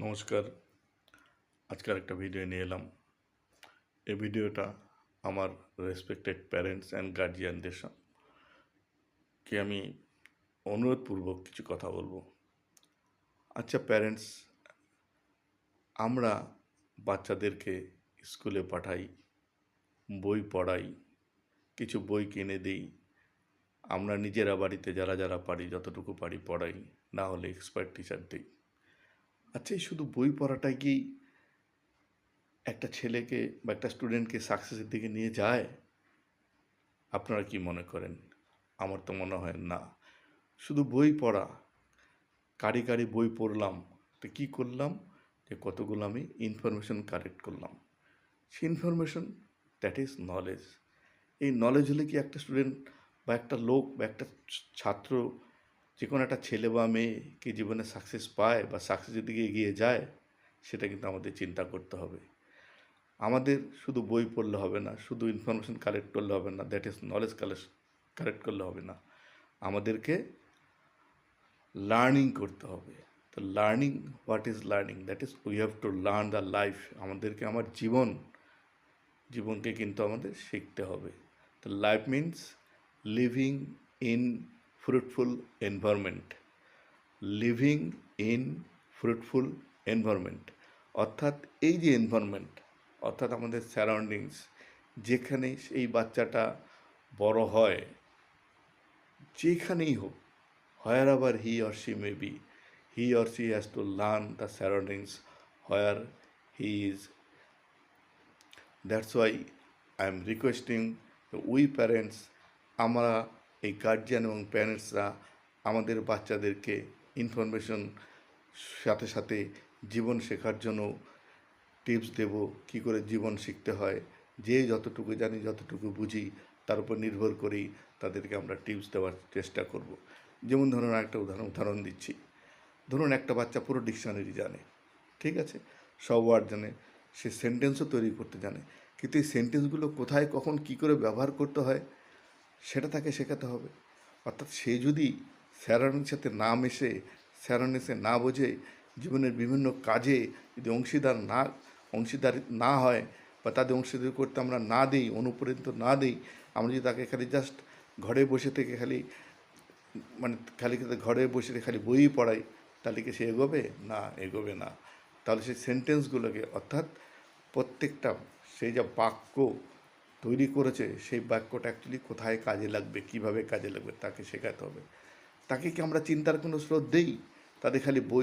নমস্কার। আজকের একটা ভিডিও নিয়ে এলাম। এই ভিডিওটা আমার রেসপেক্টেড প্যারেন্টস অ্যান্ড গার্জিয়ানদের কে আমি অনুরোধপূর্বক কিছু কথা বলবো। আচ্ছা প্যারেন্টস, আমরা বাচ্চাদেরকে স্কুলে পাঠাই, বই পড়াই, কিছু বই কিনে দিই, আমরা নিজেরা বাড়িতে যারা যারা পারি যতটুকু পারি পড়াই, না হলে এক্সপার্ট টিচার দিই। আচ্ছা এই শুধু বই পড়াটাই কি একটা ছেলেকে বা একটা স্টুডেন্টকে সাকসেসের দিকে নিয়ে যায়? আপনারা কি মনে করেন? আমার তো মনে হয় না। শুধু বই পড়া, কারি কারি বই পড়লাম, তো কী করলাম? যে কতগুলো আমি ইনফরমেশন কালেক্ট করলাম। সেই ইনফরমেশন, দ্যাট ইজ নলেজ। এই নলেজ হলে কি একটা স্টুডেন্ট বা একটা লোক বা একটা ছাত্র, যে কোনো একটা ছেলে বা মেয়ে কি জীবনে সাকসেস পায় বা সাকসেসের দিকে এগিয়ে যায়? সেটা কিন্তু আমাদের চিন্তা করতে হবে। আমাদের শুধু বই পড়লে হবে না, শুধু ইনফরমেশন কালেক্ট করলে হবে না, দ্যাট ইজ নলেজ কালেক্ট করলে হবে না। আমাদেরকে লার্নিং করতে হবে। তো learning, what is learning? That is we have to learn the life. আমাদেরকে আমার জীবনকে কিন্তু আমাদের শিখতে হবে। তো life means living in fruitful environment. Living in fruitful environment অর্থাৎ এই যে এনভায়রনমেন্ট, অর্থাৎ আমাদের সারাউন্ডিংস, যেখানে এই বাচ্চাটা বড় হয়, যেখানেই হোক, wherever he or she may be, he or she has to learn the surroundings where he is. That's why I am requesting we parents, আমরা এই গার্জিয়ান এবং প্যারেন্টসরা আমাদের বাচ্চাদেরকে ইনফরমেশন সাথে সাথে জীবন শেখার জন্য টিপস দেব, কী করে জীবন শিখতে হয়। যে যতটুকু জানি, যতটুকু বুঝি, তার উপর নির্ভর করেই তাদেরকে আমরা টিপস দেওয়ার চেষ্টা করব। যেমন ধরুন একটা উদাহরণ দিচ্ছি। ধরুন একটা বাচ্চা পুরো ডিকশনারি জানে, ঠিক আছে, সব ওয়ার্ড জানে, সে সেন্টেন্সও তৈরি করতে জানে, কিন্তু এই সেন্টেন্সগুলো কোথায় কখন কী করে ব্যবহার করতে হয় সেটা তাকে শেখাতে হবে। অর্থাৎ সে যদি সারাউন্ডিংয়ের সাথে না মেশে, সারাউন্ডিংসে না বোঝে, জীবনের বিভিন্ন কাজে যদি অংশীদার না হয় বা তাদের অংশীদারি করতে আমরা না দিই, অনুপ্রাণিত না দিই, আমরা যদি তাকে খালি জাস্ট ঘরে বসে থেকে খালি ঘরে বসে খালি বই পড়াই, তাহলে কি সে এগোবে? না, এগোবে না। তাহলে সেই সেন্টেন্সগুলোকে, অর্থাৎ প্রত্যেকটা সেই যা বাক্য তৈরি করেছে, সেই বাক্যটা অ্যাকচুয়ালি কোথায় কাজে লাগবে, কিভাবে কাজে লাগবে, তাকে শেখাতে হবে। তাকে কি আমরা চিন্তার কোনো স্রোত দেই? তাদের খালি বই